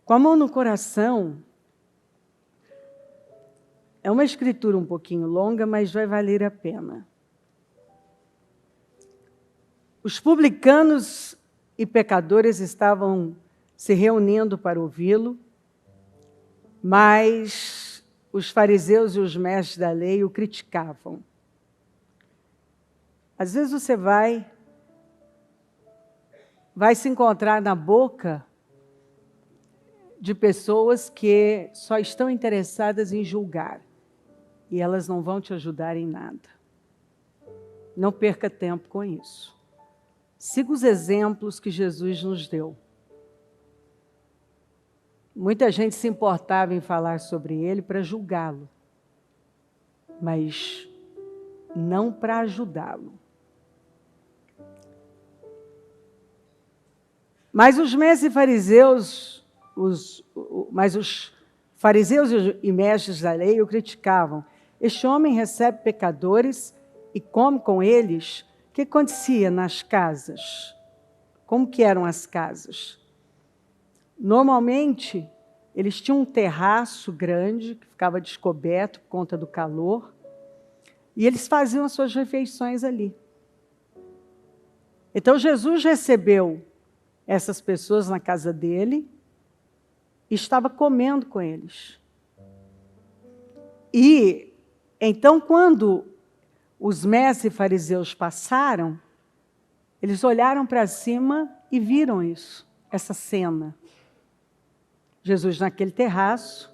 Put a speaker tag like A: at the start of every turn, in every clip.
A: Com a mão no coração, é uma escritura um pouquinho longa, mas vai valer a pena. Os publicanos e pecadores estavam se reunindo para ouvi-lo, mas os fariseus e os mestres da lei o criticavam. Às vezes você vai se encontrar na boca de pessoas que só estão interessadas em julgar. E elas não vão te ajudar em nada. Não perca tempo com isso. Siga os exemplos que Jesus nos deu. Muita gente se importava em falar sobre ele para julgá-lo, mas não para ajudá-lo. Mas os mestres e fariseus, os fariseus e mestres da lei o criticavam. Este homem recebe pecadores e come com eles. O que acontecia nas casas? Como que eram as casas? Normalmente, eles tinham um terraço grande, que ficava descoberto por conta do calor, e eles faziam as suas refeições ali. Então, Jesus recebeu essas pessoas na casa dele e estava comendo com eles. E, então, quando os mestres e fariseus passaram, eles olharam para cima e viram isso, essa cena. Jesus naquele terraço,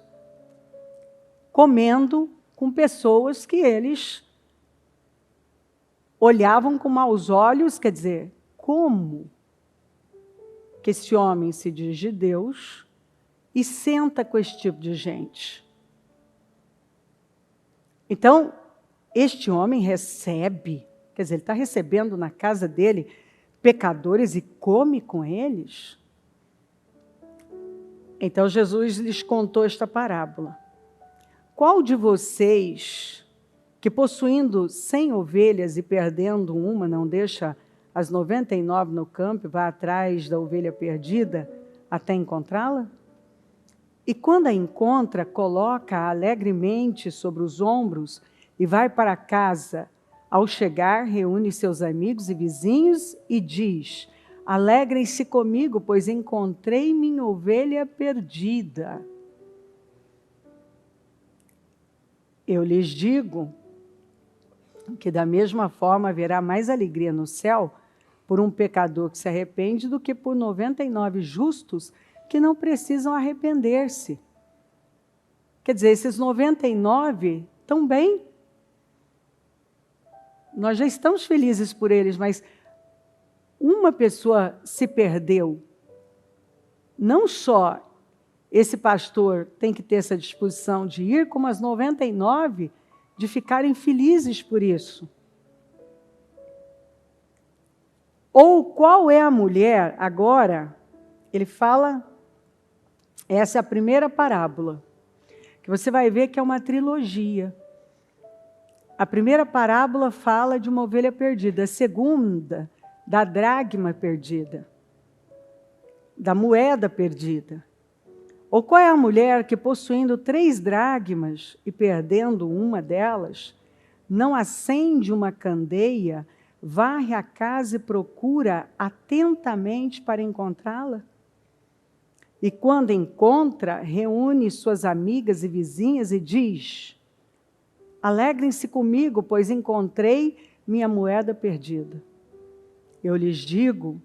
A: comendo com pessoas que eles olhavam com maus olhos, quer dizer, como que esse homem se dirige a Deus e senta com esse tipo de gente? Então, este homem recebe, quer dizer, ele está recebendo na casa dele pecadores e come com eles? Então, Jesus lhes contou esta parábola. Qual de vocês, que possuindo 100 ovelhas e perdendo uma, não deixa as 99 no campo e vai atrás da ovelha perdida até encontrá-la? E quando a encontra, coloca-a alegremente sobre os ombros e vai para casa. Ao chegar, reúne seus amigos e vizinhos e diz: alegrem-se comigo, pois encontrei minha ovelha perdida. Eu lhes digo que da mesma forma haverá mais alegria no céu por um pecador que se arrepende do que por 99 justos que não precisam arrepender-se. Quer dizer, esses 99 estão bem. Nós já estamos felizes por eles, mas uma pessoa se perdeu. Não só esse pastor tem que ter essa disposição de ir, como as 99 de ficarem felizes por isso. Ou qual é a mulher, agora, ele fala, essa é a primeira parábola, que você vai ver que é uma trilogia. A primeira parábola fala de uma ovelha perdida, a segunda, da dracma perdida, da moeda perdida. Ou qual é a mulher que, possuindo 3 dracmas e perdendo uma delas, não acende uma candeia, varre a casa e procura atentamente para encontrá-la? E quando encontra, reúne suas amigas e vizinhas e diz: alegrem-se comigo, pois encontrei minha moeda perdida. Eu lhes digo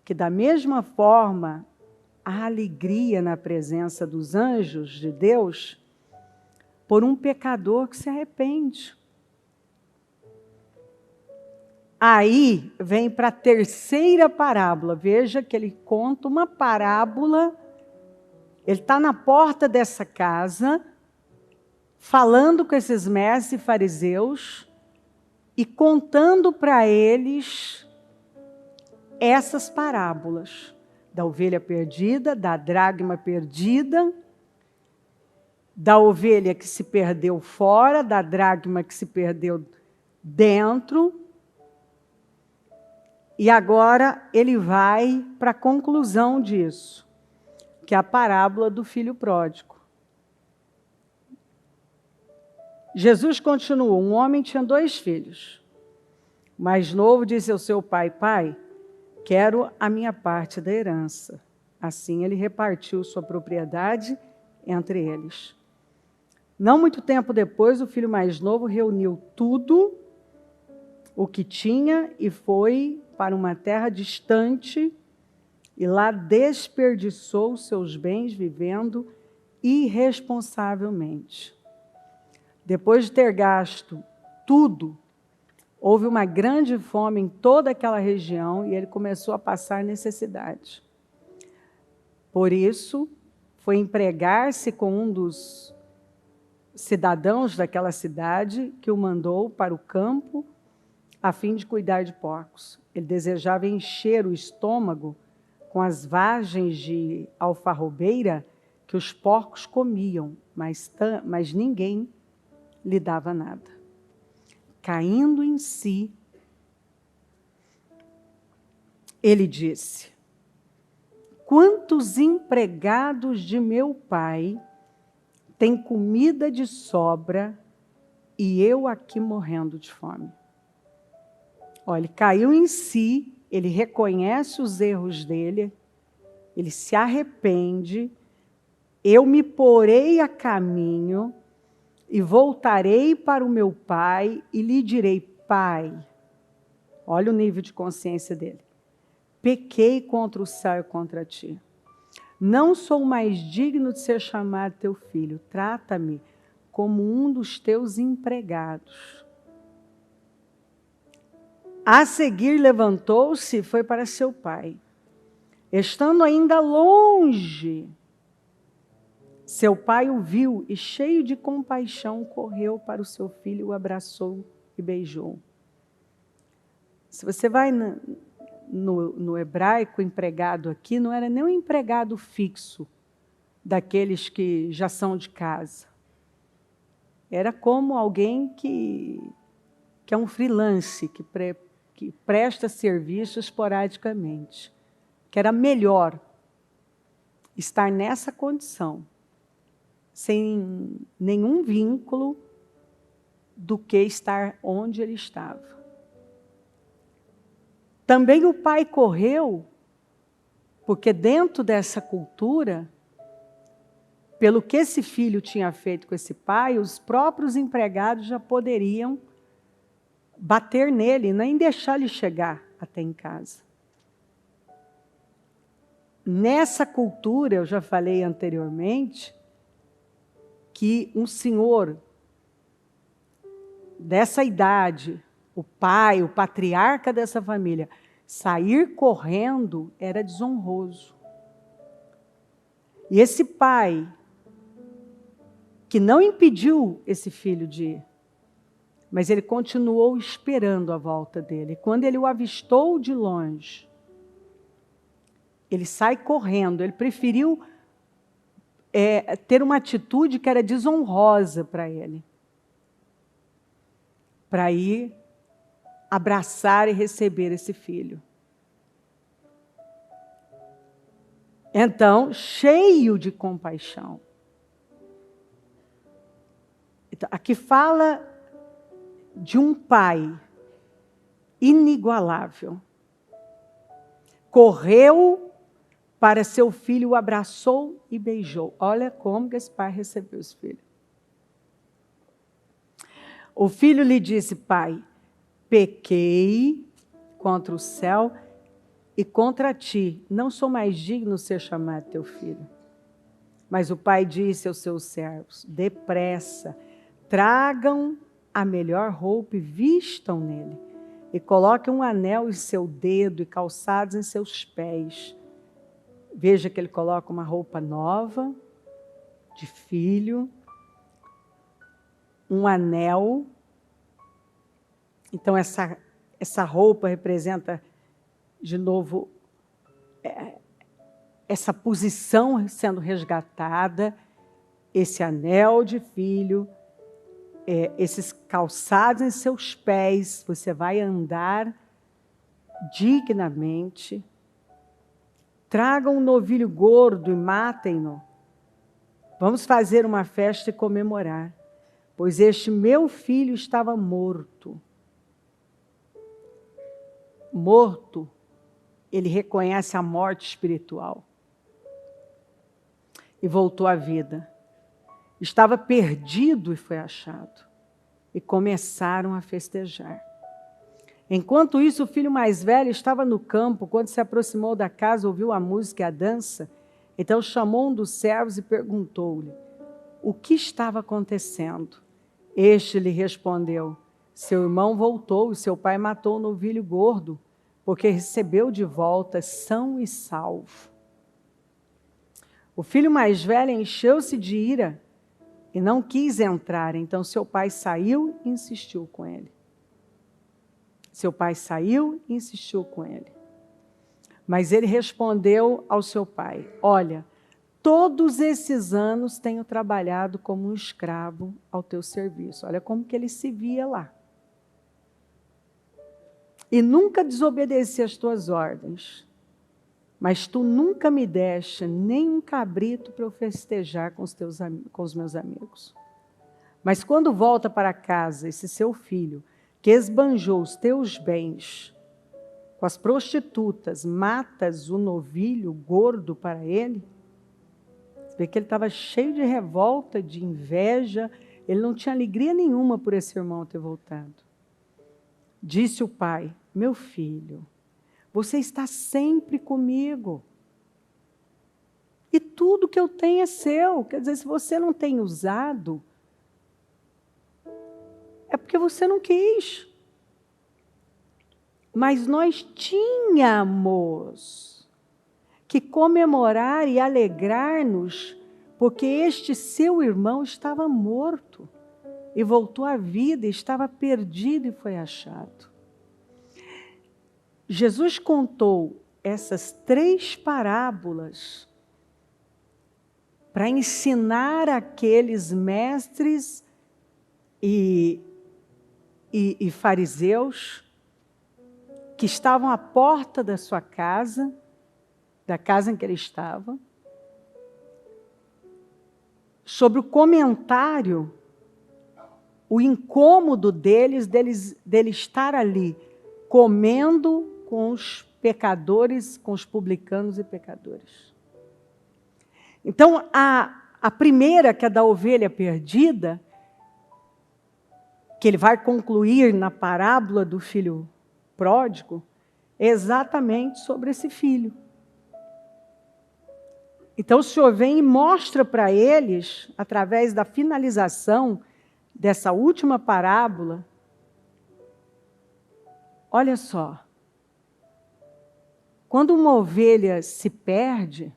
A: que da mesma forma há alegria na presença dos anjos de Deus por um pecador que se arrepende. Aí vem para a terceira parábola. Veja que ele conta uma parábola. Ele está na porta dessa casa, falando com esses mestres e fariseus e contando para eles essas parábolas da ovelha perdida, da dracma perdida, da ovelha que se perdeu fora, da dracma que se perdeu dentro. E agora ele vai para a conclusão disso. que é a parábola do filho pródigo. Jesus continuou: um homem tinha 2 filhos. O mais novo disse ao seu pai: pai, quero a minha parte da herança. Assim ele repartiu sua propriedade entre eles. Não muito tempo depois, o filho mais novo reuniu tudo o que tinha e foi para uma terra distante e lá desperdiçou seus bens vivendo irresponsavelmente. Depois de ter gasto tudo, houve uma grande fome em toda aquela região e ele começou a passar necessidade. Por isso, foi empregar-se com um dos cidadãos daquela cidade que o mandou para o campo a fim de cuidar de porcos. Ele desejava encher o estômago com as vagens de alfarrobeira que os porcos comiam, mas ninguém lhe dava nada. Caindo em si, ele disse: quantos empregados de meu pai têm comida de sobra e eu aqui morrendo de fome? Olha, ele caiu em si, ele reconhece os erros dele, ele se arrepende, eu me porei a caminho e voltarei para o meu pai e lhe direi: pai, olha o nível de consciência dele, pequei contra o céu e contra ti. Não sou mais digno de ser chamado teu filho, trata-me como um dos teus empregados. A seguir levantou-se e foi para seu pai. Estando ainda longe, seu pai o viu e, cheio de compaixão, correu para o seu filho, o abraçou e beijou. Se você vai no hebraico, empregado aqui, não era nem um empregado fixo, daqueles que já são de casa. Era como alguém que é um freelance, que presta serviço esporadicamente. Que era melhor estar nessa condição, sem nenhum vínculo, do que estar onde ele estava. Também o pai correu, porque dentro dessa cultura, pelo que esse filho tinha feito com esse pai, os próprios empregados já poderiam bater nele, nem deixar ele chegar até em casa. Nessa cultura, eu já falei anteriormente, que um senhor dessa idade, o pai, o patriarca dessa família, sair correndo era desonroso. E esse pai, que não impediu esse filho de ir, mas ele continuou esperando a volta dele. Quando ele o avistou de longe, ele sai correndo. Ele preferiu ter uma atitude que era desonrosa para ele, para ir abraçar e receber esse filho. Então, cheio de compaixão. Então, aqui fala de um pai inigualável. Correu para seu filho, o abraçou e beijou. Olha como que esse pai recebeu esse filho. O filho lhe disse: pai, pequei contra o céu e contra ti. Não sou mais digno de ser chamado teu filho. Mas o pai disse aos seus servos: depressa, tragam a melhor roupa e vistam nele. E coloquem um anel em seu dedo e calçados em seus pés. Veja que ele coloca uma roupa nova, de filho, um anel. Então, essa roupa representa, de novo, essa posição sendo resgatada, esse anel de filho, esses calçados em seus pés, você vai andar dignamente. Tragam um novilho gordo e matem-no. Vamos fazer uma festa e comemorar, pois este meu filho estava morto. Morto, ele reconhece a morte espiritual. E voltou à vida. Estava perdido e foi achado. E começaram a festejar. Enquanto isso, o filho mais velho estava no campo. Quando se aproximou da casa, ouviu a música e a dança. Então chamou um dos servos e perguntou-lhe o que estava acontecendo. Este lhe respondeu: seu irmão voltou e seu pai matou o novilho gordo, porque recebeu de volta são e salvo. O filho mais velho encheu-se de ira e não quis entrar. Então seu pai saiu e insistiu com ele. Seu pai saiu e insistiu com ele. Mas ele respondeu ao seu pai: olha, todos esses anos tenho trabalhado como um escravo ao teu serviço. Olha como que ele se via lá. E nunca desobedeci às tuas ordens. Mas tu nunca me deste nem um cabrito para eu festejar com os meus amigos. Mas quando volta para casa esse seu filho, que esbanjou os teus bens com as prostitutas, matas o novilho gordo para ele? Você vê que ele estava cheio de revolta, de inveja, ele não tinha alegria nenhuma por esse irmão ter voltado. Disse o pai: meu filho, você está sempre comigo. E tudo que eu tenho é seu. Quer dizer, se você não tem usado, é porque você não quis. Mas nós tínhamos que comemorar e alegrar-nos, porque este seu irmão estava morto e voltou à vida, estava perdido e foi achado. Jesus contou essas 3 parábolas para ensinar aqueles mestres e fariseus que estavam à porta da sua casa, da casa em que ele estava, sobre o comentário, o incômodo dele estar ali, comendo com os pecadores, com os publicanos e pecadores. Então, a primeira, que é da ovelha perdida, que ele vai concluir na parábola do filho pródigo, é exatamente sobre esse filho. Então, o Senhor vem e mostra para eles, através da finalização dessa última parábola, olha só, quando uma ovelha se perde,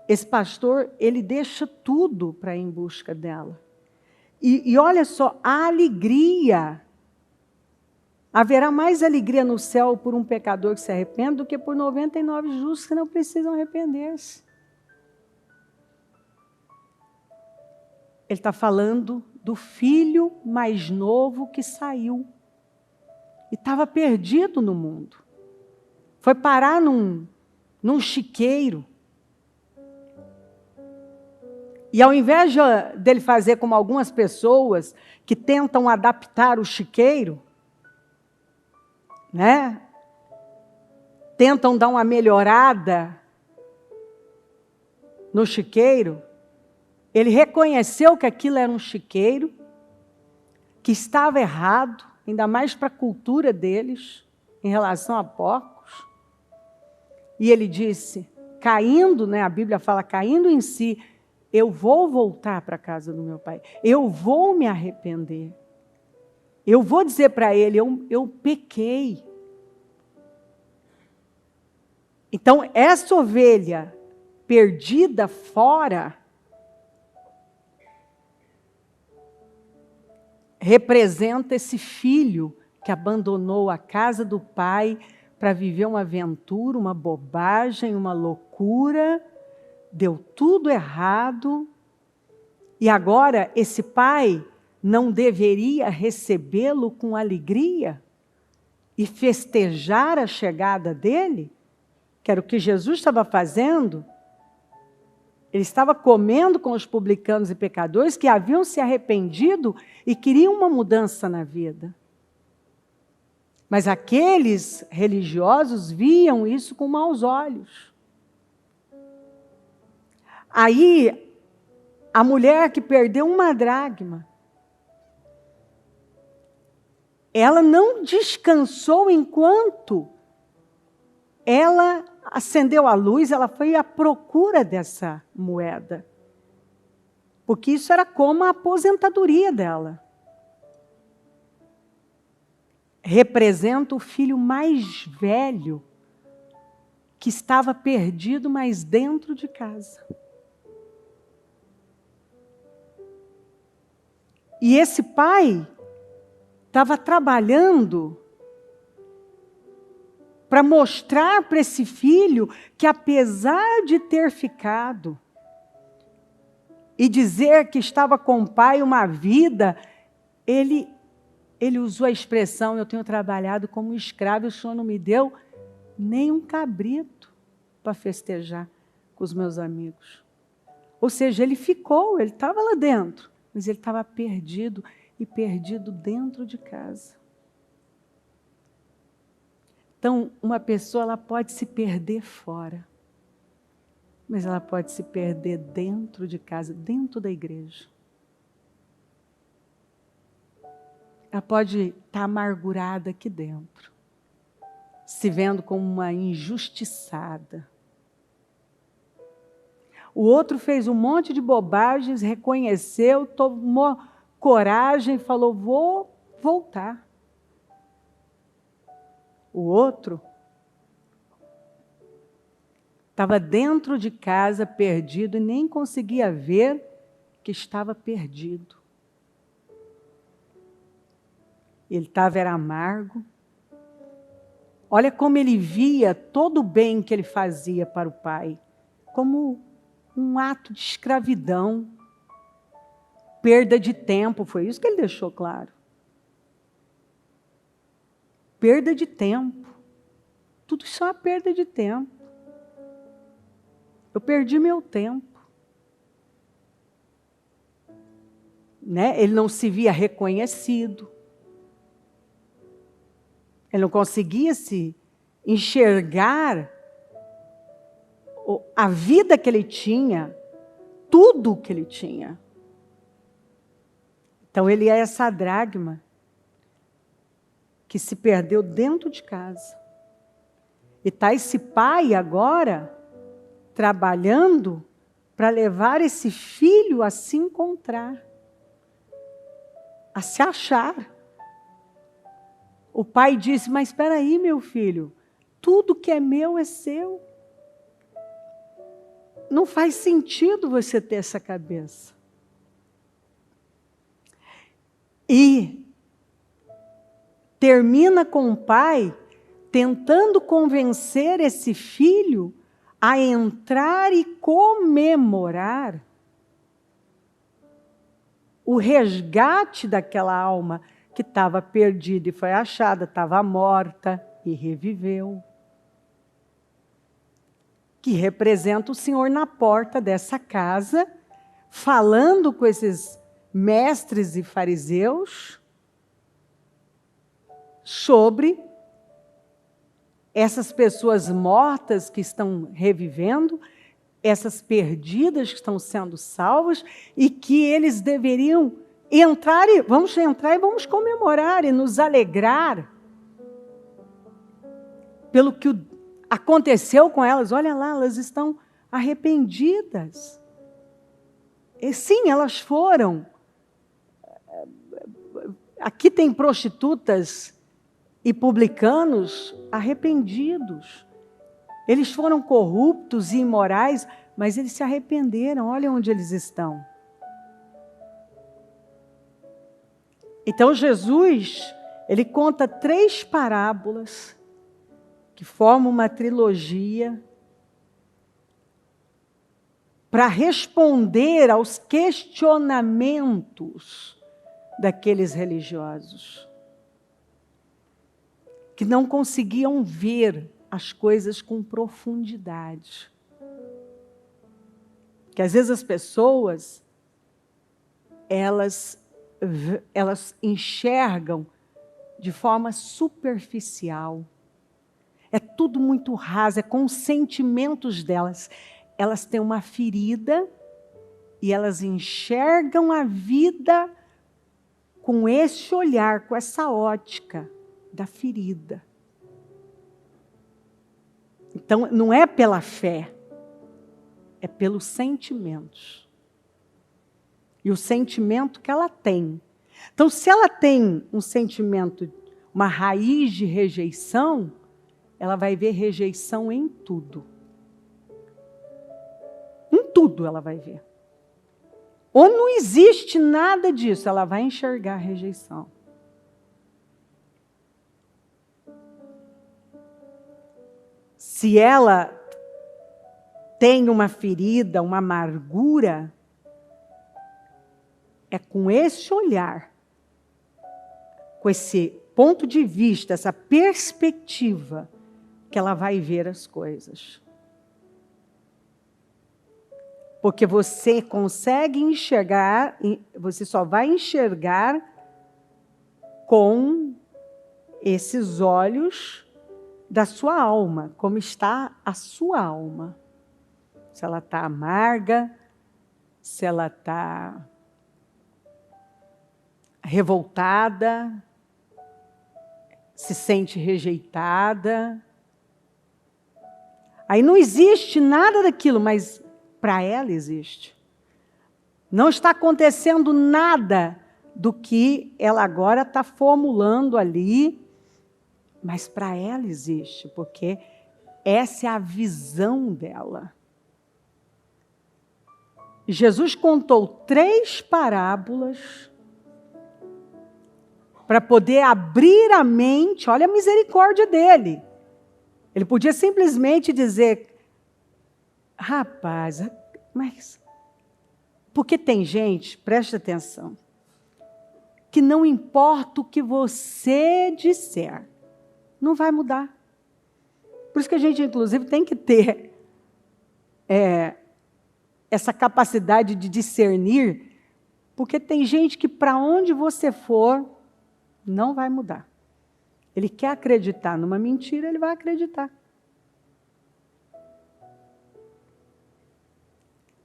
A: esse pastor, ele deixa tudo para ir em busca dela. E olha só, a alegria, haverá mais alegria no céu por um pecador que se arrepende do que por 99 justos que não precisam arrepender-se. Ele está falando do filho mais novo que saiu e estava perdido no mundo. Foi parar num chiqueiro. E ao invés dele fazer como algumas pessoas que tentam adaptar o chiqueiro, né? Tentam dar uma melhorada no chiqueiro, ele reconheceu que aquilo era um chiqueiro, que estava errado, ainda mais para a cultura deles, em relação a porcos. E ele disse, caindo, né, a Bíblia fala, caindo em si, eu vou voltar para a casa do meu pai, eu vou me arrepender, eu vou dizer para ele, eu pequei. Então, essa ovelha perdida fora representa esse filho que abandonou a casa do pai para viver uma aventura, uma bobagem, uma loucura, deu tudo errado, e agora esse pai não deveria recebê-lo com alegria e festejar a chegada dele? que era o que Jesus estava fazendo, ele estava comendo com os publicanos e pecadores que haviam se arrependido e queriam uma mudança na vida. Mas aqueles religiosos viam isso com maus olhos. Aí, a mulher que perdeu uma dracma, ela não descansou enquanto ela acendeu a luz, ela foi à procura dessa moeda. Porque isso era como a aposentadoria dela. Representa o filho mais velho que estava perdido, mas dentro de casa. E esse pai estava trabalhando para mostrar para esse filho que, apesar de ter ficado e dizer que estava com o pai uma vida, ele usou a expressão: eu tenho trabalhado como escravo, o Senhor não me deu nem um cabrito para festejar com os meus amigos. Ou seja, ele ficou, ele estava lá dentro, mas ele estava perdido, e perdido dentro de casa. Então, uma pessoa ela pode se perder fora, mas ela pode se perder dentro de casa, dentro da igreja. Ela pode estar amargurada aqui dentro, se vendo como uma injustiçada. O outro fez um monte de bobagens, reconheceu, tomou coragem e falou: vou voltar. O outro estava dentro de casa, perdido, e nem conseguia ver que estava perdido. Ele era amargo. Olha como ele via todo o bem que ele fazia para o pai, como um ato de escravidão, perda de tempo, foi isso que ele deixou claro. Perda de tempo. Tudo isso é uma perda de tempo. Eu perdi meu tempo. Né? Ele não se via reconhecido. Ele não conseguia se enxergar a vida que ele tinha, tudo que ele tinha. Então ele é essa dracma que se perdeu dentro de casa. E está esse pai agora trabalhando para levar esse filho a se encontrar, a se achar. O pai disse: mas espera aí, meu filho, tudo que é meu é seu. Não faz sentido você ter essa cabeça. E termina com o pai tentando convencer esse filho a entrar e comemorar o resgate daquela alma que estava perdida e foi achada, estava morta e reviveu. Que representa o Senhor na porta dessa casa, falando com esses mestres e fariseus sobre essas pessoas mortas que estão revivendo, essas perdidas que estão sendo salvas, e que eles deveriam entrar e vamos comemorar e nos alegrar pelo que aconteceu com elas. Olha lá, elas estão arrependidas. E sim, elas foram. Aqui tem prostitutas e publicanos arrependidos. Eles foram corruptos e imorais, mas eles se arrependeram. Olha onde eles estão. Então Jesus, ele conta 3 parábolas que formam uma trilogia para responder aos questionamentos daqueles religiosos que não conseguiam ver as coisas com profundidade. Que às vezes as pessoas, elas enxergam de forma superficial. É tudo muito raso, é com os sentimentos delas. Elas têm uma ferida e elas enxergam a vida com esse olhar, com essa ótica da ferida. Então, não é pela fé, é pelos sentimentos. E o sentimento que ela tem. Então, se ela tem um sentimento, uma raiz de rejeição, ela vai ver rejeição em tudo. Em tudo ela vai ver. Ou não existe nada disso, ela vai enxergar a rejeição. Se ela tem uma ferida, uma amargura, é com esse olhar, com esse ponto de vista, essa perspectiva, que ela vai ver as coisas. Porque você consegue enxergar, você só vai enxergar com esses olhos da sua alma, como está a sua alma. Se ela está amarga, se ela está revoltada, se sente rejeitada. Aí não existe nada daquilo, mas para ela existe. Não está acontecendo nada do que ela agora está formulando ali, mas para ela existe, porque essa é a visão dela. Jesus contou 3 parábolas para poder abrir a mente. Olha a misericórdia dele. Ele podia simplesmente dizer, rapaz, mas... Porque tem gente, preste atenção, que não importa o que você disser, não vai mudar. Por isso que a gente, inclusive, tem que ter essa capacidade de discernir, porque tem gente que, para onde você for, não vai mudar. Ele quer acreditar numa mentira, ele vai acreditar.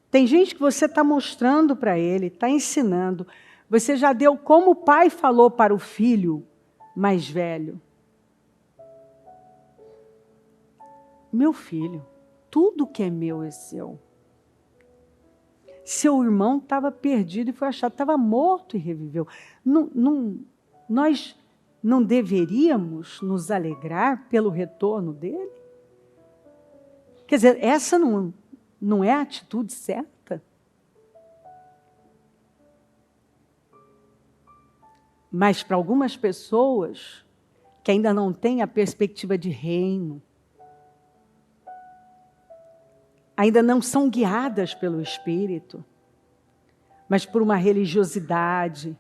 A: Tem gente que você está mostrando para ele, está ensinando. Você já deu como o pai falou para o filho mais velho. Meu filho, tudo que é meu é seu. Seu irmão estava perdido e foi achado, estava morto e reviveu. Nós não deveríamos nos alegrar pelo retorno dele? Quer dizer, essa não é a atitude certa? Mas para algumas pessoas que ainda não têm a perspectiva de reino, ainda não são guiadas pelo Espírito, mas por uma religiosidade,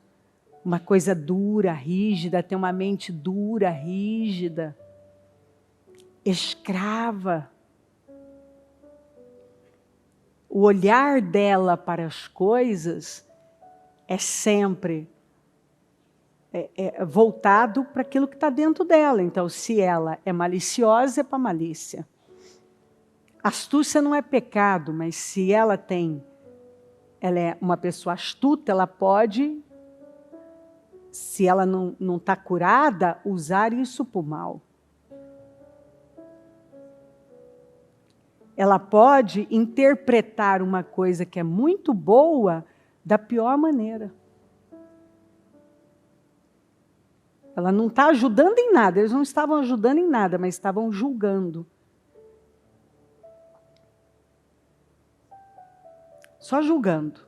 A: uma coisa dura, rígida, tem uma mente dura, rígida, escrava. O olhar dela para as coisas é sempre voltado para aquilo que está dentro dela. Então, se ela é maliciosa, é para malícia. Astúcia não é pecado, mas se ela é uma pessoa astuta, ela pode, se ela não está curada, usar isso para o mal. Ela pode interpretar uma coisa que é muito boa da pior maneira. Ela não está ajudando em nada, eles não estavam ajudando em nada, mas estavam julgando. Só julgando.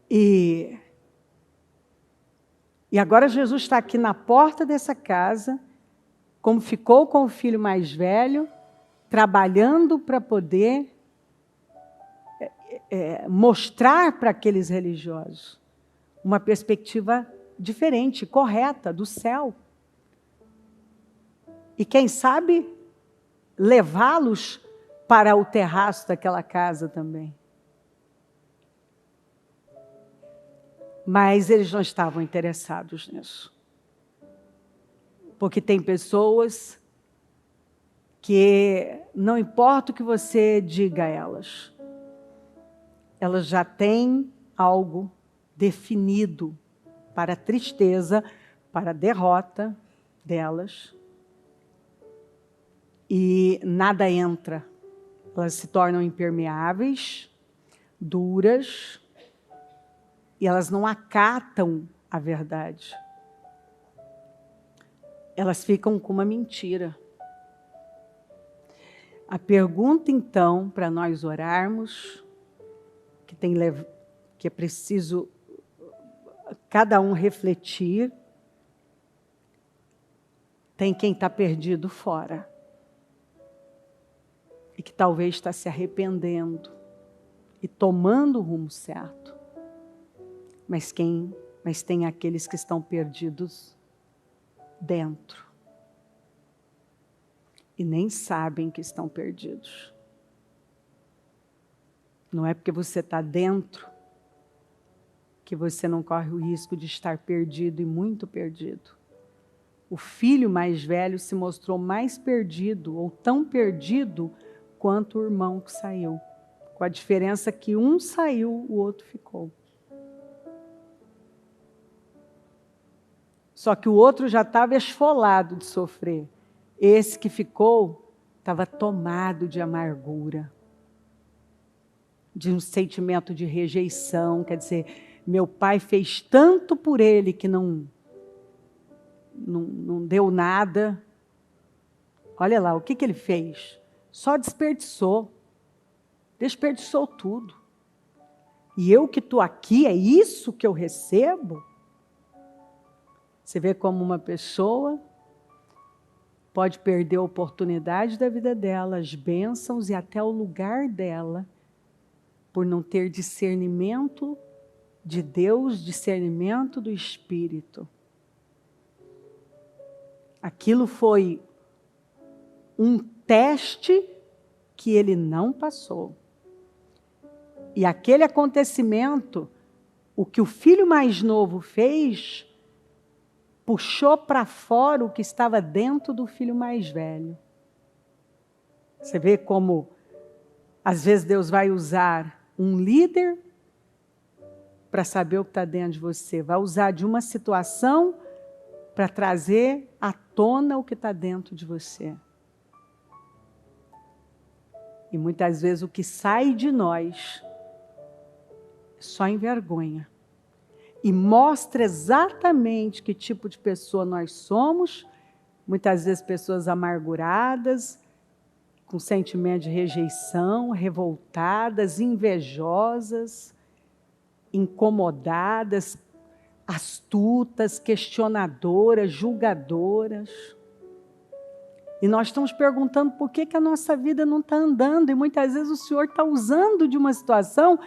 A: E agora Jesus está aqui na porta dessa casa, como ficou com o filho mais velho, trabalhando para poder mostrar para aqueles religiosos uma perspectiva diferente, correta, do céu. E quem sabe levá-los para o terraço daquela casa também. Mas eles não estavam interessados nisso. Porque tem pessoas que não importa o que você diga a elas, elas já têm algo definido para a tristeza, para a derrota delas. E nada entra. Elas se tornam impermeáveis, duras, e elas não acatam a verdade. Elas ficam com uma mentira. A pergunta, então, para nós orarmos, que é preciso cada um refletir, tem quem está perdido fora. E que talvez está se arrependendo e tomando o rumo certo. Mas tem aqueles que estão perdidos dentro. E nem sabem que estão perdidos. Não é porque você está dentro que você não corre o risco de estar perdido e muito perdido. O filho mais velho se mostrou mais perdido, ou tão perdido, quanto o irmão que saiu. Com a diferença que um saiu, o outro ficou. Só que o outro já estava esfolado de sofrer. Esse que ficou estava tomado de amargura, de um sentimento de rejeição. Quer dizer, meu pai fez tanto por ele que não deu nada. Olha lá, o que ele fez? Só desperdiçou tudo. E eu que estou aqui, é isso que eu recebo? Você vê como uma pessoa pode perder a oportunidade da vida dela, as bênçãos e até o lugar dela, por não ter discernimento de Deus, discernimento do Espírito. Aquilo foi um teste que ele não passou. E aquele acontecimento, o que o filho mais novo fez, puxou para fora o que estava dentro do filho mais velho. Você vê como, às vezes, Deus vai usar um líder para saber o que está dentro de você. Vai usar de uma situação para trazer à tona o que está dentro de você. E muitas vezes o que sai de nós só envergonha. E mostra exatamente que tipo de pessoa nós somos. Muitas vezes pessoas amarguradas, com sentimento de rejeição, revoltadas, invejosas, incomodadas, astutas, questionadoras, julgadoras. E nós estamos perguntando por que a nossa vida não está andando. E muitas vezes o Senhor está usando de uma situação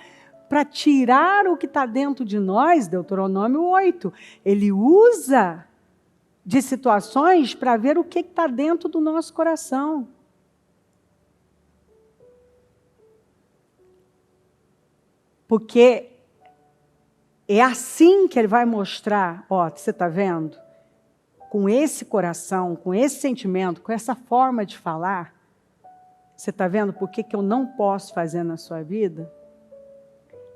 A: para tirar o que está dentro de nós, Deuteronômio 8. Ele usa de situações para ver o que está dentro do nosso coração. Porque é assim que ele vai mostrar, ó, você está vendo? Com esse coração, com esse sentimento, com essa forma de falar, você está vendo por que eu não posso fazer na sua vida?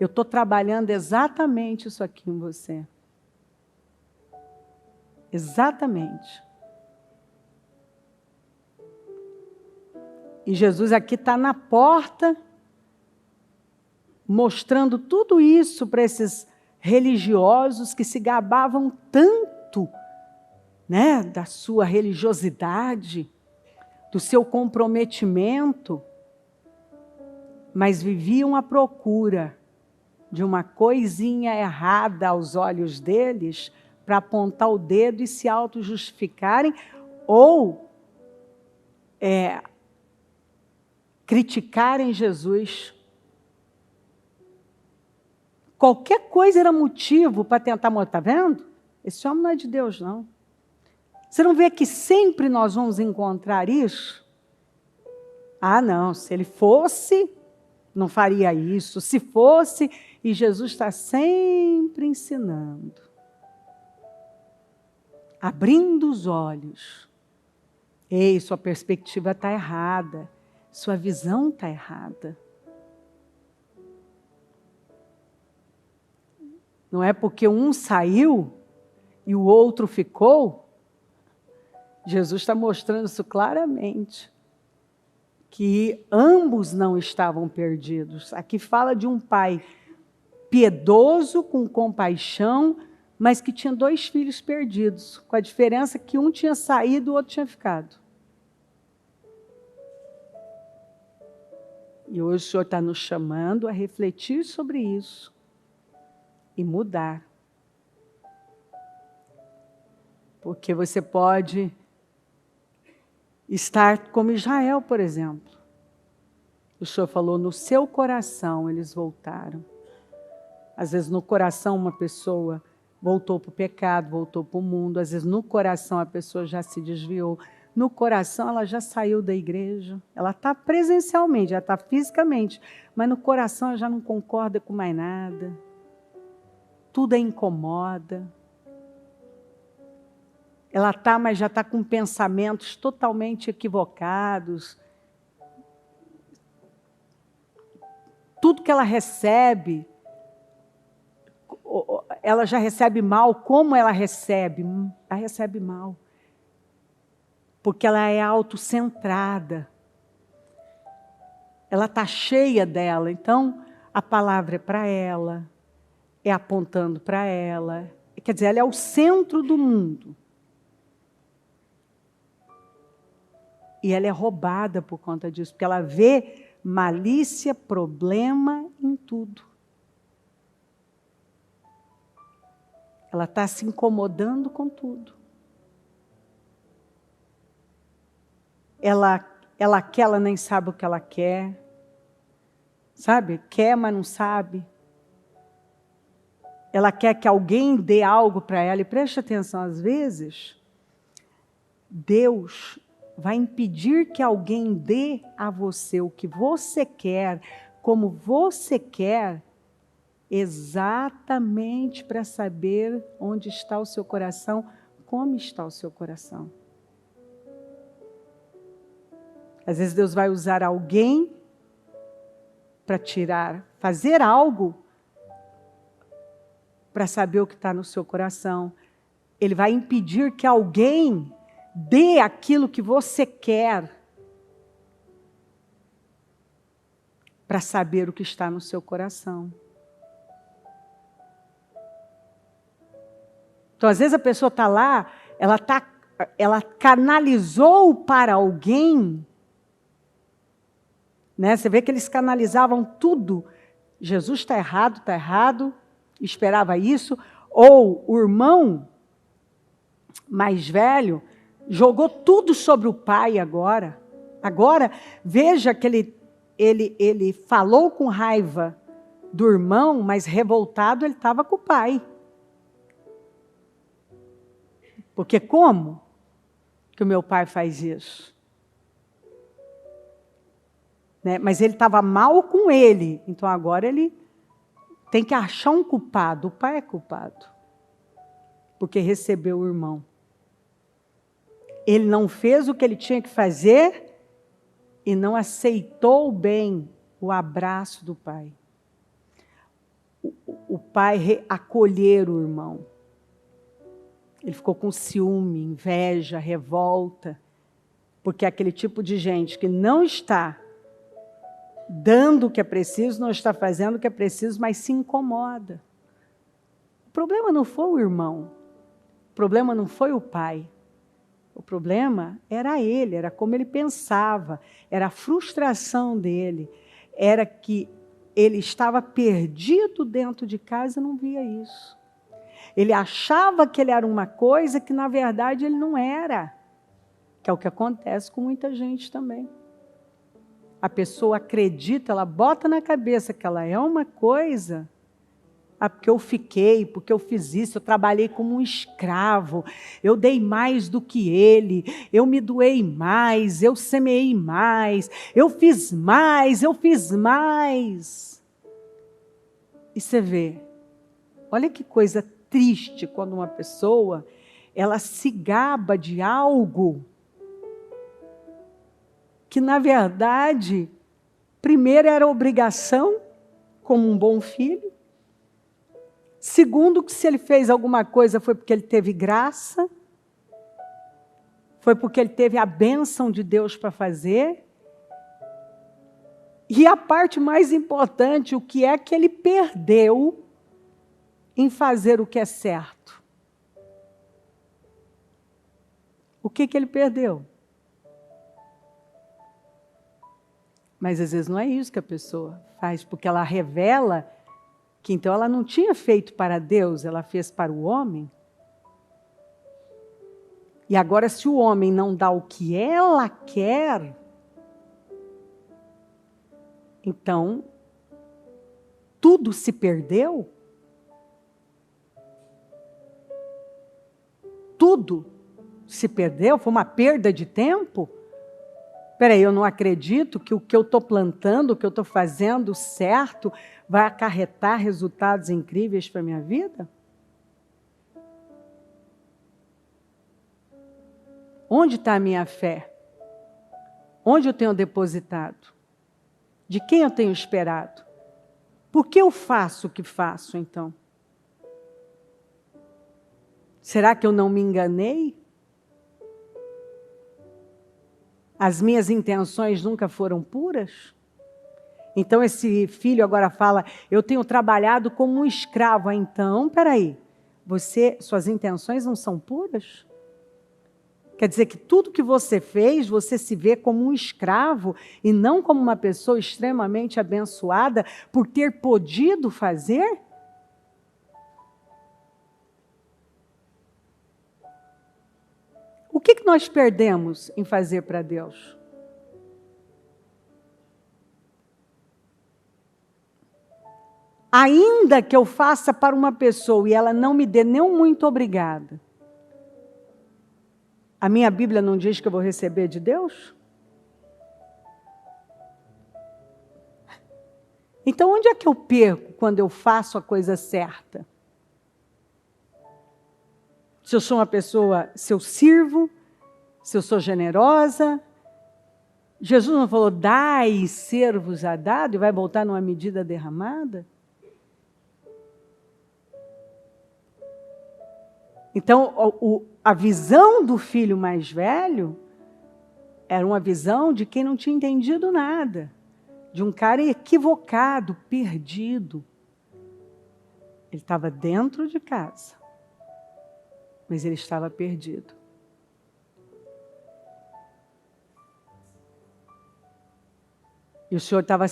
A: Eu estou trabalhando exatamente isso aqui em você. Exatamente. E Jesus aqui está na porta, mostrando tudo isso para esses religiosos que se gabavam tanto, né, da sua religiosidade, do seu comprometimento, mas viviam à procura de uma coisinha errada aos olhos deles para apontar o dedo e se auto-justificarem ou criticarem Jesus. Qualquer coisa era motivo para tentar mostrar. Está vendo? Esse homem não é de Deus, não. Você não vê que sempre nós vamos encontrar isso? Ah, não, se ele fosse, não faria isso. Se fosse, e Jesus está sempre ensinando, abrindo os olhos. Ei, sua perspectiva está errada, sua visão está errada. Não é porque um saiu e o outro ficou. Jesus está mostrando isso claramente, que ambos não estavam perdidos. Aqui fala de um pai piedoso, com compaixão, mas que tinha 2 filhos perdidos, com a diferença que um tinha saído e o outro tinha ficado. E hoje o Senhor está nos chamando a refletir sobre isso e mudar. Porque você pode estar como Israel, por exemplo. O Senhor falou, no seu coração eles voltaram. Às vezes no coração uma pessoa voltou para o pecado, voltou para o mundo. Às vezes no coração a pessoa já se desviou. No coração ela já saiu da igreja. Ela está presencialmente, já está fisicamente. Mas no coração ela já não concorda com mais nada. Tudo a incomoda. Ela está, mas já está com pensamentos totalmente equivocados. Tudo que ela recebe, ela já recebe mal. Como ela recebe? Ela recebe mal. Porque ela é autocentrada. Ela está cheia dela. Então, a palavra é para ela, é apontando para ela. Quer dizer, ela é o centro do mundo. E ela é roubada por conta disso, porque ela vê malícia, problema em tudo. Ela está se incomodando com tudo. Ela quer, ela nem sabe o que ela quer. Sabe? Quer, mas não sabe. Ela quer que alguém dê algo para ela. E preste atenção, às vezes, Deus vai impedir que alguém dê a você o que você quer, como você quer, exatamente para saber onde está o seu coração, como está o seu coração. Às vezes Deus vai usar alguém para tirar, fazer algo para saber o que está no seu coração. Ele vai impedir que alguém dê aquilo que você quer para saber o que está no seu coração. Então, às vezes a pessoa está lá, ela canalizou para alguém, né? Você vê que eles canalizavam tudo. Jesus está errado, esperava isso. Ou o irmão mais velho jogou tudo sobre o pai agora. Agora, veja que ele falou com raiva do irmão, mas revoltado ele estava com o pai. Porque como que o meu pai faz isso? Né? Mas ele estava mal com ele, então agora ele tem que achar um culpado. O pai é culpado, porque recebeu o irmão. Ele não fez o que ele tinha que fazer e não aceitou bem o abraço do pai. O pai acolher o irmão. Ele ficou com ciúme, inveja, revolta, porque é aquele tipo de gente que não está dando o que é preciso, não está fazendo o que é preciso, mas se incomoda. O problema não foi o irmão, o problema não foi o pai. O problema era ele, era como ele pensava, era a frustração dele, era que ele estava perdido dentro de casa e não via isso. Ele achava que ele era uma coisa que, na verdade, ele não era. Que é o que acontece com muita gente também. A pessoa acredita, ela bota na cabeça que ela é uma coisa Ah, porque eu fiquei, porque eu fiz isso, eu trabalhei como um escravo, eu dei mais do que ele, eu me doei mais, eu semeei mais, eu fiz mais, eu fiz mais. E você vê, olha que coisa triste quando uma pessoa, ela se gaba de algo que, na verdade, primeiro era obrigação, como um bom filho. Segundo, que se ele fez alguma coisa foi porque ele teve graça, foi porque ele teve a bênção de Deus para fazer. E a parte mais importante, o que é que ele perdeu em fazer o que é certo? O que ele perdeu? Mas às vezes não é isso que a pessoa faz, porque ela revela que então ela não tinha feito para Deus, ela fez para o homem. E agora, se o homem não dá o que ela quer, então tudo se perdeu? Tudo se perdeu? Foi uma perda de tempo? Espera aí, eu não acredito que o que eu estou plantando, o que eu estou fazendo certo, vai acarretar resultados incríveis para a minha vida? Onde está a minha fé? Onde eu tenho depositado? De quem eu tenho esperado? Por que eu faço o que faço, então? Será que eu não me enganei? As minhas intenções nunca foram puras? Então esse filho agora fala, eu tenho trabalhado como um escravo. Então, peraí, suas intenções não são puras? Quer dizer que tudo que você fez, você se vê como um escravo e não como uma pessoa extremamente abençoada por ter podido fazer? O que nós perdemos em fazer para Deus? Ainda que eu faça para uma pessoa e ela não me dê nem um muito obrigada, a minha Bíblia não diz que eu vou receber de Deus? Então, onde é que eu perco quando eu faço a coisa certa? Se eu sou uma pessoa, se eu sirvo, se eu sou generosa. Jesus não falou, dai e ser-vos a dado, e vai voltar numa medida derramada? Então, a visão do filho mais velho era uma visão de quem não tinha entendido nada, de um cara equivocado, perdido. Ele estava dentro de casa, mas ele estava perdido. E o Senhor estava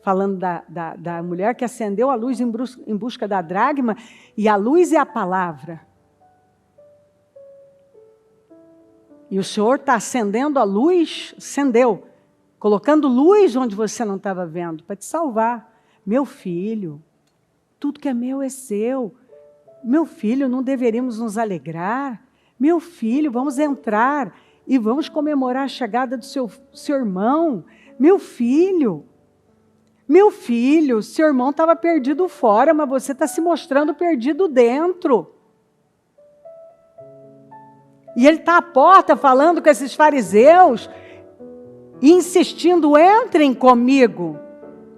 A: falando da mulher que acendeu a luz em busca da dracma, e a luz é a palavra. E o Senhor está acendendo a luz, colocando luz onde você não estava vendo, para te salvar. Meu filho, tudo que é meu é seu. Meu filho, não deveríamos nos alegrar? Meu filho, vamos entrar e vamos comemorar a chegada do seu irmão. Meu filho, seu irmão estava perdido fora, mas você está se mostrando perdido dentro. E ele está à porta falando com esses fariseus e insistindo, entrem comigo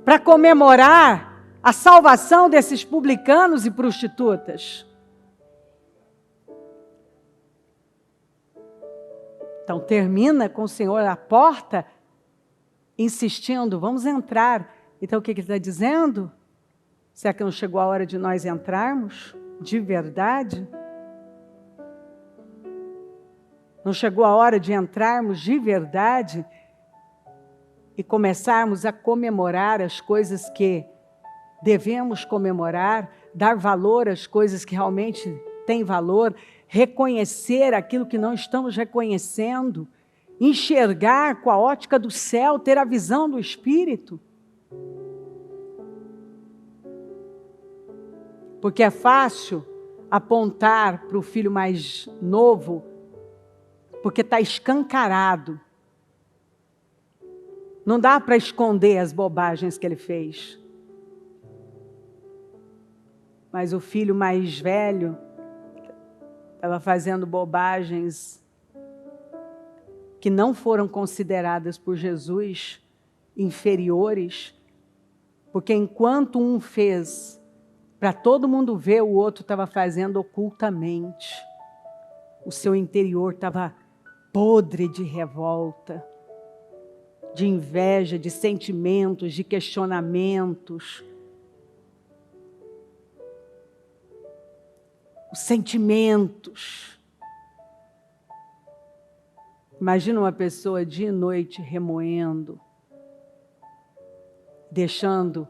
A: para comemorar a salvação desses publicanos e prostitutas. Então termina com o Senhor à porta, insistindo, vamos entrar. Então o que ele está dizendo? Será que não chegou a hora de nós entrarmos de verdade? Não chegou a hora de entrarmos de verdade e começarmos a comemorar as coisas que devemos comemorar, dar valor às coisas que realmente têm valor, reconhecer aquilo que não estamos reconhecendo, enxergar com a ótica do céu, ter a visão do Espírito? Porque é fácil apontar para o filho mais novo, porque está escancarado. Não dá para esconder as bobagens que ele fez. Mas o filho mais velho estava fazendo bobagens que não foram consideradas por Jesus inferiores, porque enquanto um fez para todo mundo ver, o outro estava fazendo ocultamente. O seu interior estava podre de revolta, de inveja, de sentimentos, de questionamentos. Os sentimentos. Imagina uma pessoa dia e noite remoendo, deixando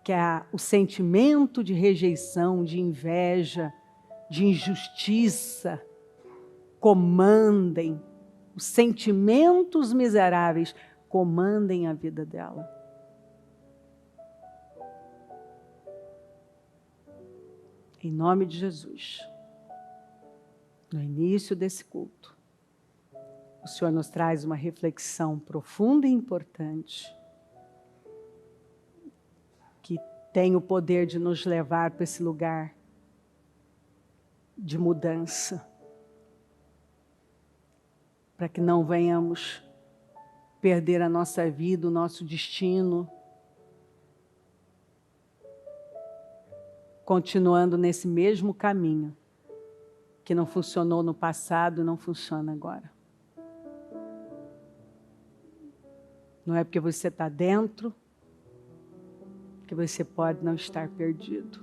A: que o sentimento de rejeição, de inveja, de injustiça comandem, os sentimentos miseráveis comandem a vida dela. Em nome de Jesus, no início desse culto, o Senhor nos traz uma reflexão profunda e importante, que tem o poder de nos levar para esse lugar de mudança, para que não venhamos perder a nossa vida, o nosso destino, continuando nesse mesmo caminho, que não funcionou no passado e não funciona agora. Não é porque você está dentro que você pode não estar perdido.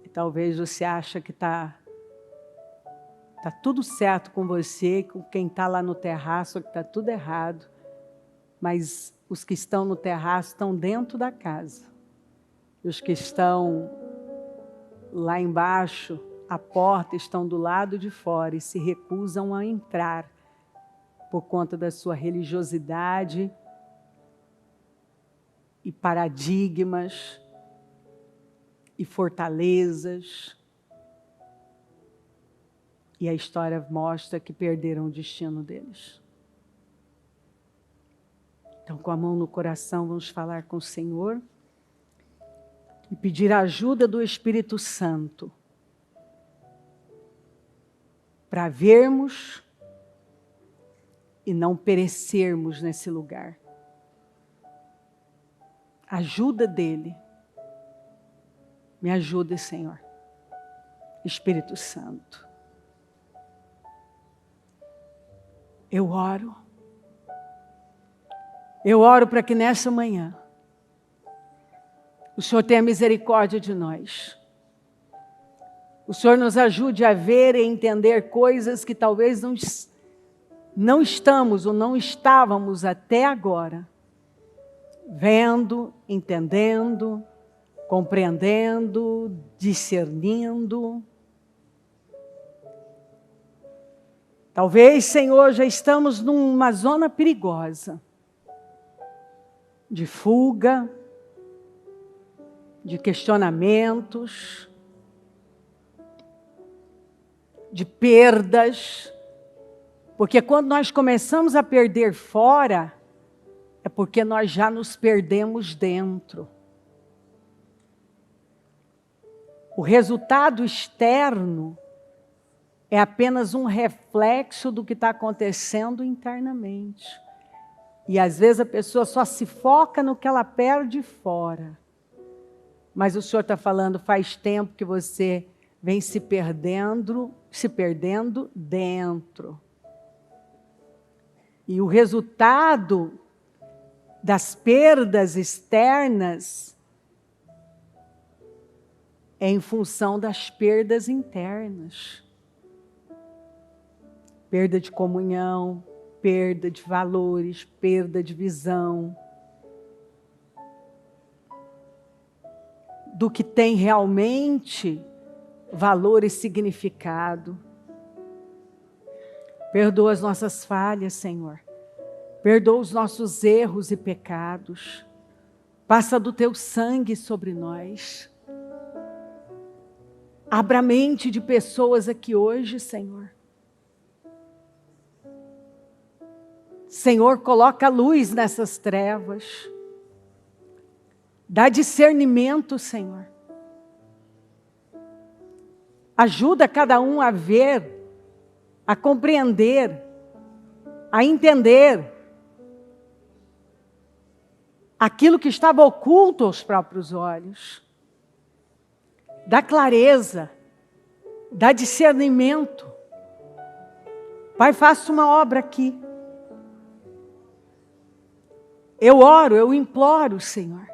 A: E talvez você ache que está tudo certo com você, com quem está lá no terraço, que está tudo errado. Mas os que estão no terraço estão dentro da casa. E os que estão lá embaixo, a porta, estão do lado de fora e se recusam a entrar por conta da sua religiosidade e paradigmas e fortalezas. E a história mostra que perderam o destino deles. Então, com a mão no coração, vamos falar com o Senhor e pedir a ajuda do Espírito Santo para vermos e não perecermos nesse lugar. Ajuda dele. Me ajude, Senhor. Espírito Santo. Eu oro para que nessa manhã o Senhor tenha misericórdia de nós. O Senhor nos ajude a ver e entender coisas que talvez não estamos ou não estávamos até agora vendo, entendendo, compreendendo, discernindo. Talvez, Senhor, já estamos numa zona perigosa de fuga, de questionamentos, de perdas, porque quando nós começamos a perder fora, é porque nós já nos perdemos dentro. O resultado externo é apenas um reflexo do que está acontecendo internamente. E às vezes a pessoa só se foca no que ela perde fora. Mas o Senhor está falando, faz tempo que você vem se perdendo dentro. E o resultado das perdas externas é em função das perdas internas. Perda de comunhão, perda de valores, perda de visão do que tem realmente valor e significado. Perdoa as nossas falhas, Senhor. Perdoa os nossos erros e pecados. Passa do teu sangue sobre nós. Abra a mente de pessoas aqui hoje, Senhor. Senhor, coloca luz nessas trevas. Dá discernimento, Senhor. Ajuda cada um a ver, a compreender, a entender aquilo que estava oculto aos próprios olhos. Dá clareza, dá discernimento. Pai, faça uma obra aqui. Eu oro, eu imploro, Senhor,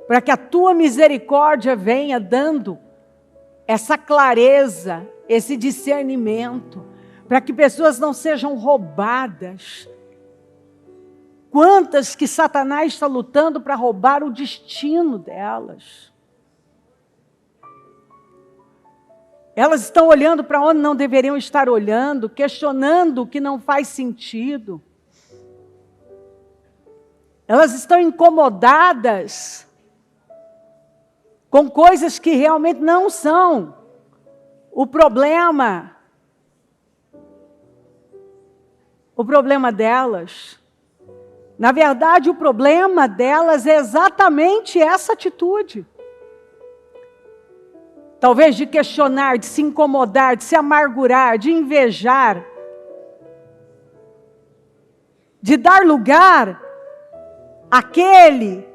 A: para que a Tua misericórdia venha dando essa clareza, esse discernimento, para que pessoas não sejam roubadas. Quantas que Satanás está lutando para roubar o destino delas. Elas estão olhando para onde não deveriam estar olhando, questionando o que não faz sentido. Elas estão incomodadas com coisas que realmente não são o problema. O problema delas. Na verdade, o problema delas é exatamente essa atitude. Talvez de questionar, de se incomodar, de se amargurar, de invejar. De dar lugar àquele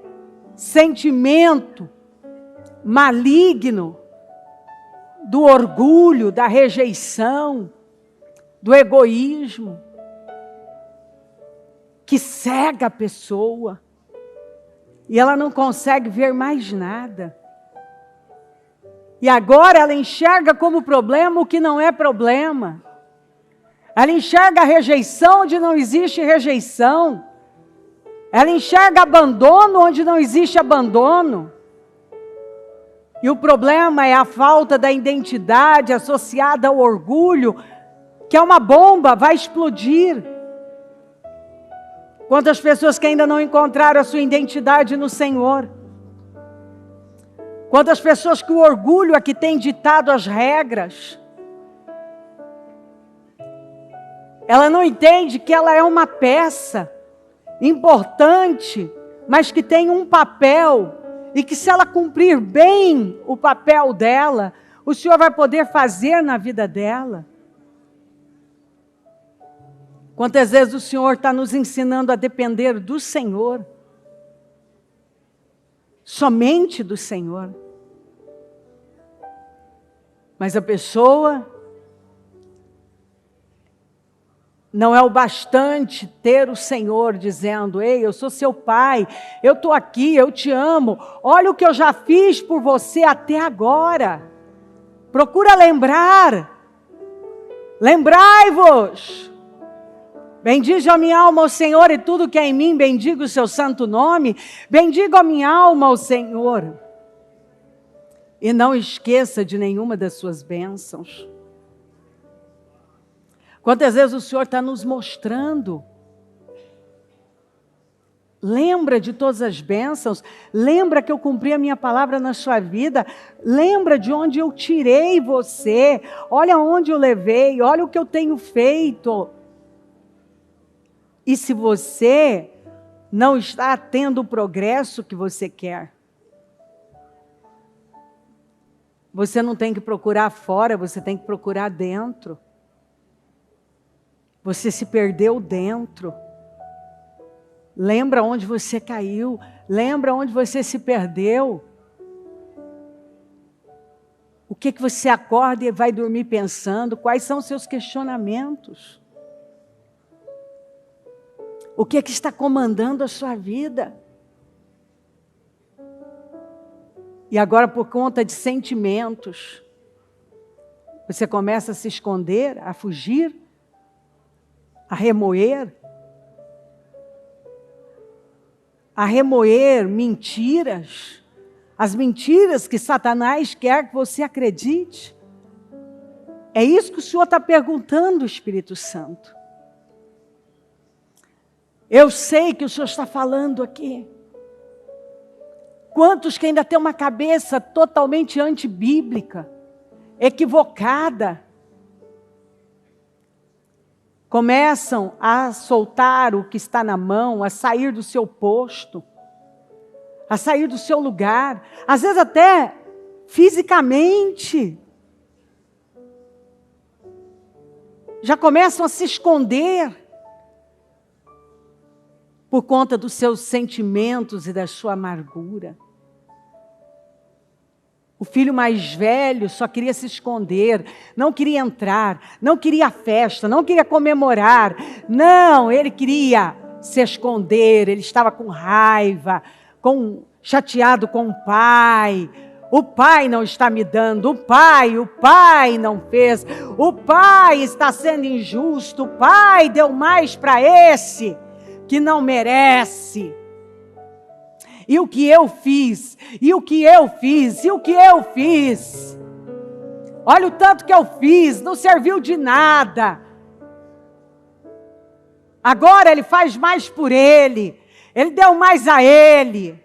A: sentimento maligno do orgulho, da rejeição, do egoísmo, que cega a pessoa e ela não consegue ver mais nada. E agora ela enxerga como problema o que não é problema. Ela enxerga a rejeição onde não existe rejeição. Ela enxerga abandono onde não existe abandono. E o problema é a falta da identidade associada ao orgulho, que é uma bomba, vai explodir. Quantas pessoas que ainda não encontraram a sua identidade no Senhor. Quantas pessoas que o orgulho é que tem ditado as regras. Ela não entende que ela é uma peça importante, mas que tem um papel, e que se ela cumprir bem o papel dela, o Senhor vai poder fazer na vida dela. Quantas vezes o Senhor está nos ensinando a depender do Senhor, somente do Senhor. Mas a pessoa não é o bastante ter o Senhor dizendo: ei, eu sou seu pai, eu estou aqui, eu te amo, olha o que eu já fiz por você até agora. Procura lembrar, lembrai-vos, bendize a minha alma ao Senhor e tudo que é em mim, bendiga o seu santo nome, bendiga a minha alma ao Senhor. E não esqueça de nenhuma das suas bênçãos. Quantas vezes o Senhor está nos mostrando? Lembra de todas as bênçãos. Lembra que eu cumpri a minha palavra na sua vida. Lembra de onde eu tirei você. Olha onde eu levei. Olha o que eu tenho feito. E se você não está tendo o progresso que você quer, você não tem que procurar fora, você tem que procurar dentro. Você se perdeu dentro. Lembra onde você caiu. Lembra onde você se perdeu. O que você acorda e vai dormir pensando? Quais são os seus questionamentos? O que está comandando a sua vida? E agora, por conta de sentimentos, você começa a se esconder, a fugir, a remoer mentiras, as mentiras que Satanás quer que você acredite. É isso que o Senhor está perguntando, Espírito Santo. Eu sei que o Senhor está falando aqui. Quantos que ainda têm uma cabeça totalmente antibíblica, equivocada, começam a soltar o que está na mão, a sair do seu posto, a sair do seu lugar, às vezes até fisicamente. Já começam a se esconder por conta dos seus sentimentos e da sua amargura. O filho mais velho só queria se esconder, não queria entrar, não queria festa, não queria comemorar. Não, ele queria se esconder, ele estava com raiva, chateado com o pai. O pai não está me dando, o pai não fez, o pai está sendo injusto, o pai deu mais para esse que não merece. E o que eu fiz? E o que eu fiz? E o que eu fiz? Olha o tanto que eu fiz, não serviu de nada. Agora ele faz mais por ele deu mais a ele.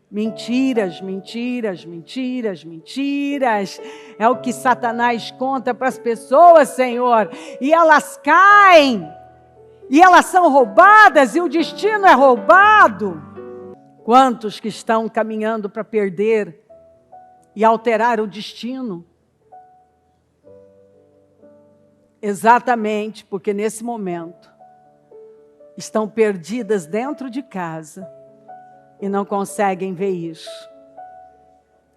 A: Mentiras, mentiras, mentiras, mentiras. É o que Satanás conta para as pessoas, Senhor. E elas caem. E elas são roubadas e o destino é roubado. Quantos que estão caminhando para perder e alterar o destino? Exatamente porque nesse momento estão perdidas dentro de casa e não conseguem ver isso.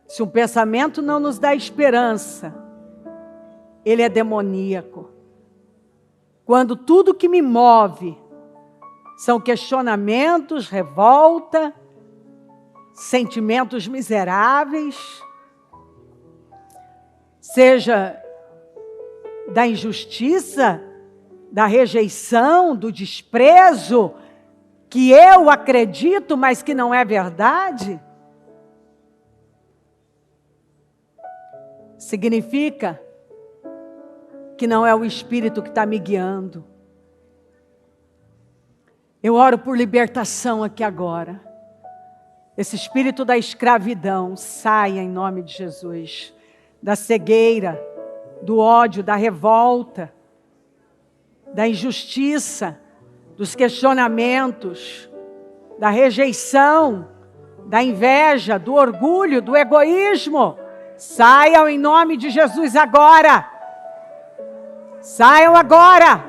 A: Se um pensamento não nos dá esperança, ele é demoníaco. Quando tudo que me move são questionamentos, revolta, sentimentos miseráveis, seja da injustiça, da rejeição, do desprezo, que eu acredito, mas que não é verdade, significa que não é o Espírito que está me guiando. Eu oro por libertação aqui agora. Esse espírito da escravidão saia em nome de Jesus, da cegueira, do ódio, da revolta, da injustiça, dos questionamentos, da rejeição, da inveja, do orgulho, do egoísmo. Saiam em nome de Jesus agora. Saiam agora.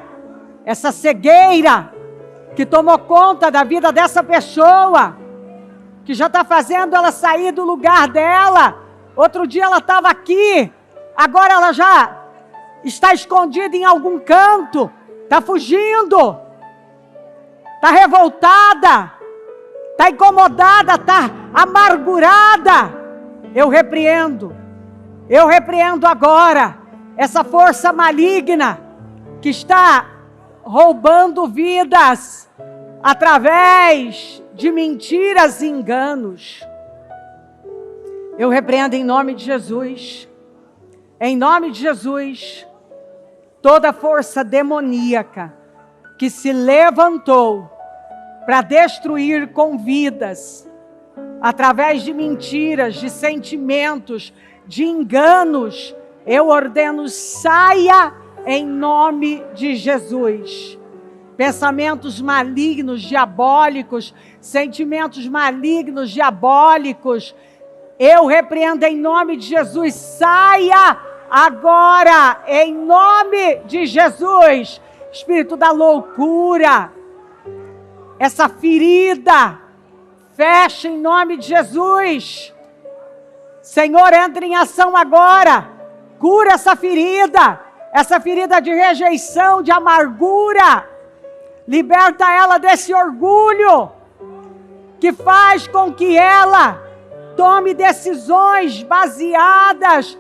A: Essa cegueira que tomou conta da vida dessa pessoa, que já está fazendo ela sair do lugar dela. Outro dia ela estava aqui, agora ela já está escondida em algum canto, está fugindo, está revoltada, está incomodada, está amargurada. Eu repreendo agora essa força maligna que está roubando vidas através de mentiras e enganos. Eu repreendo em nome de Jesus. Em nome de Jesus, toda força demoníaca que se levantou para destruir com vidas, através de mentiras, de sentimentos, de enganos, eu ordeno, saia em nome de Jesus. Pensamentos malignos, diabólicos, sentimentos malignos, diabólicos, eu repreendo em nome de Jesus, saia agora, em nome de Jesus. Espírito da loucura, essa ferida, fecha em nome de Jesus. Senhor, entra em ação agora, cura essa ferida de rejeição, de amargura, liberta ela desse orgulho, que faz com que ela tome decisões baseadas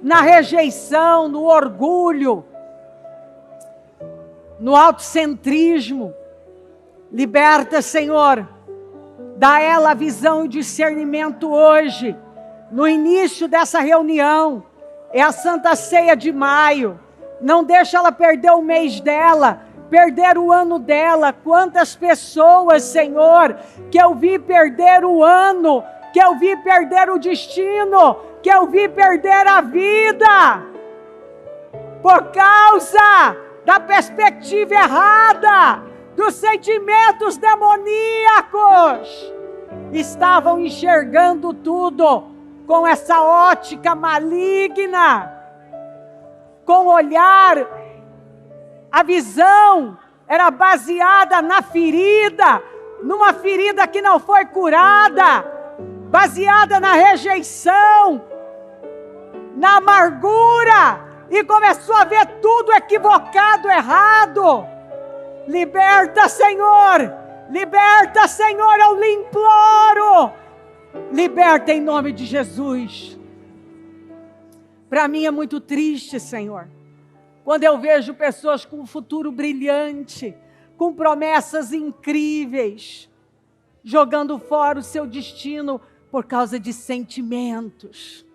A: na rejeição, no orgulho, no autocentrismo. Liberta, Senhor, dá a ela a visão e discernimento hoje, no início dessa reunião. É a Santa Ceia de maio, não deixa ela perder o mês dela, perder o ano dela. Quantas pessoas, Senhor, que eu vi perder o ano que eu vi perder o destino, que eu vi perder a vida, por causa da perspectiva errada, dos sentimentos demoníacos. Estavam enxergando tudo com essa ótica maligna, com olhar, a visão era baseada na ferida, numa ferida que não foi curada, baseada na rejeição, na amargura, e começou a ver tudo equivocado, errado. Liberta, Senhor! Liberta, Senhor, eu lhe imploro! Liberta em nome de Jesus. Para mim é muito triste, Senhor, quando eu vejo pessoas com um futuro brilhante, com promessas incríveis, jogando fora o seu destino por causa de sentimentos.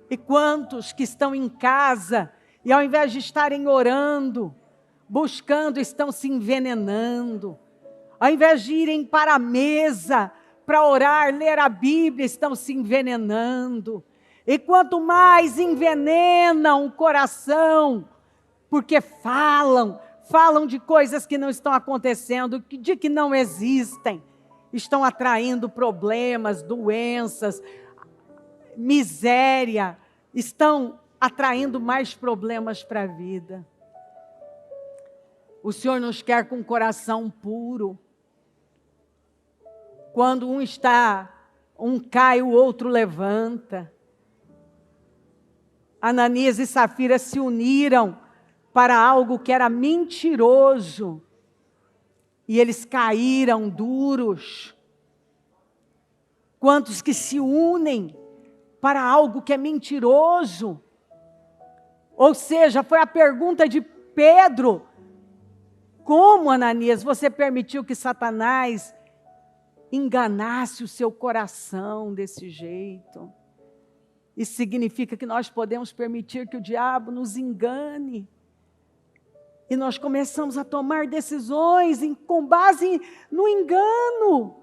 A: E quantos que estão em casa e ao invés de estarem orando, buscando, estão se envenenando. Ao invés de irem para a mesa para orar, ler a Bíblia, estão se envenenando. E quanto mais envenenam o coração, porque falam de coisas que não estão acontecendo, de que não existem, estão atraindo problemas, doenças, miséria, estão atraindo mais problemas para a vida. O Senhor nos quer com um coração puro. Quando um cai, o outro levanta. Ananias e Safira se uniram para algo que era mentiroso. E eles caíram duros. Quantos que se unem para algo que é mentiroso? Ou seja, foi a pergunta de Pedro: como, Ananias, você permitiu que Satanás enganasse o seu coração desse jeito? Isso significa que nós podemos permitir que o diabo nos engane. E nós começamos a tomar decisões com base no engano.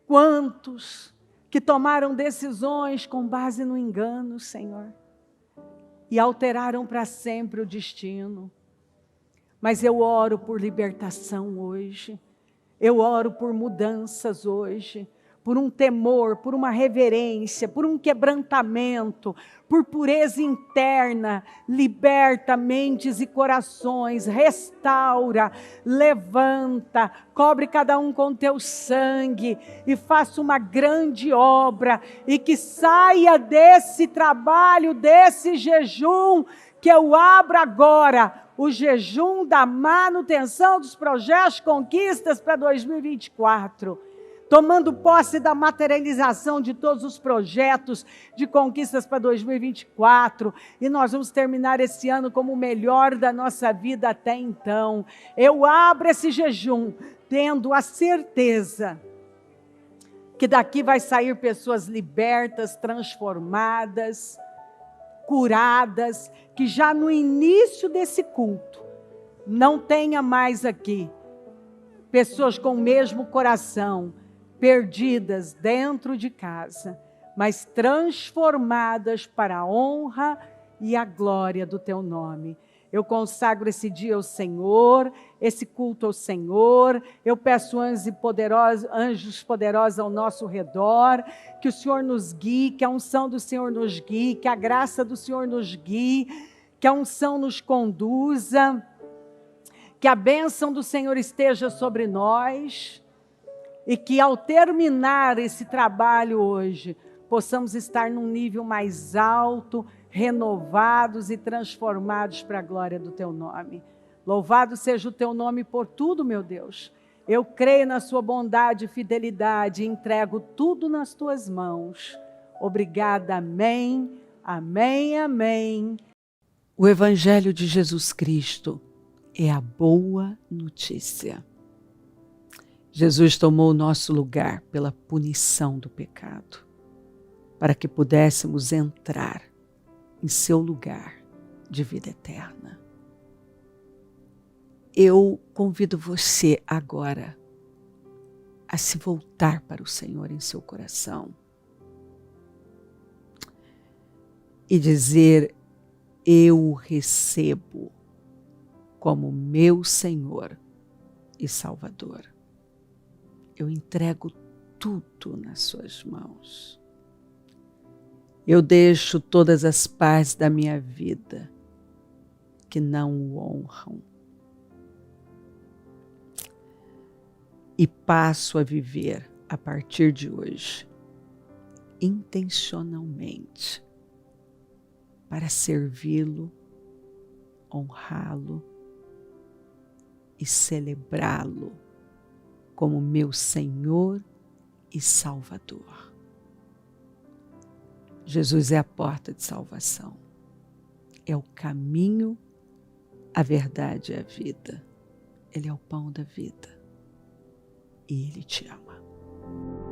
A: Quantos que tomaram decisões com base no engano, Senhor, e alteraram para sempre o destino. Mas eu oro por libertação hoje. Eu oro por mudanças hoje, por um temor, por uma reverência, por um quebrantamento, por pureza interna. Liberta mentes e corações, restaura, levanta, cobre cada um com teu sangue e faça uma grande obra, e que saia desse trabalho, desse jejum, que eu abro agora, o jejum da manutenção dos projetos, conquistas para 2024. Tomando posse da materialização de todos os projetos de conquistas para 2024. E nós vamos terminar esse ano como o melhor da nossa vida até então. Eu abro esse jejum, tendo a certeza que daqui vai sair pessoas libertas, transformadas, curadas, que já no início desse culto, não tenha mais aqui pessoas com o mesmo coração, perdidas dentro de casa, mas transformadas para a honra e a glória do teu nome. Eu consagro esse dia ao Senhor, esse culto ao Senhor. Eu peço anjos poderosos ao nosso redor, que o Senhor nos guie, que a unção do Senhor nos guie, que a graça do Senhor nos guie, que a unção nos conduza, que a bênção do Senhor esteja sobre nós, e que ao terminar esse trabalho hoje, possamos estar num nível mais alto, renovados e transformados para a glória do teu nome. Louvado seja o teu nome por tudo, meu Deus. Eu creio na sua bondade e fidelidade e entrego tudo nas tuas mãos. Obrigada, amém, amém, amém. O Evangelho de Jesus Cristo é a boa notícia. Jesus tomou o nosso lugar pela punição do pecado, para que pudéssemos entrar em seu lugar de vida eterna. Eu convido você agora a se voltar para o Senhor em seu coração e dizer: eu o recebo como meu Senhor e Salvador. Eu entrego tudo nas suas mãos. Eu deixo todas as partes da minha vida que não o honram e passo a viver a partir de hoje intencionalmente para servi-lo, honrá-lo e celebrá-lo como meu Senhor e Salvador. Jesus é a porta de salvação, é o caminho, a verdade e a vida. Ele é o pão da vida e Ele te ama.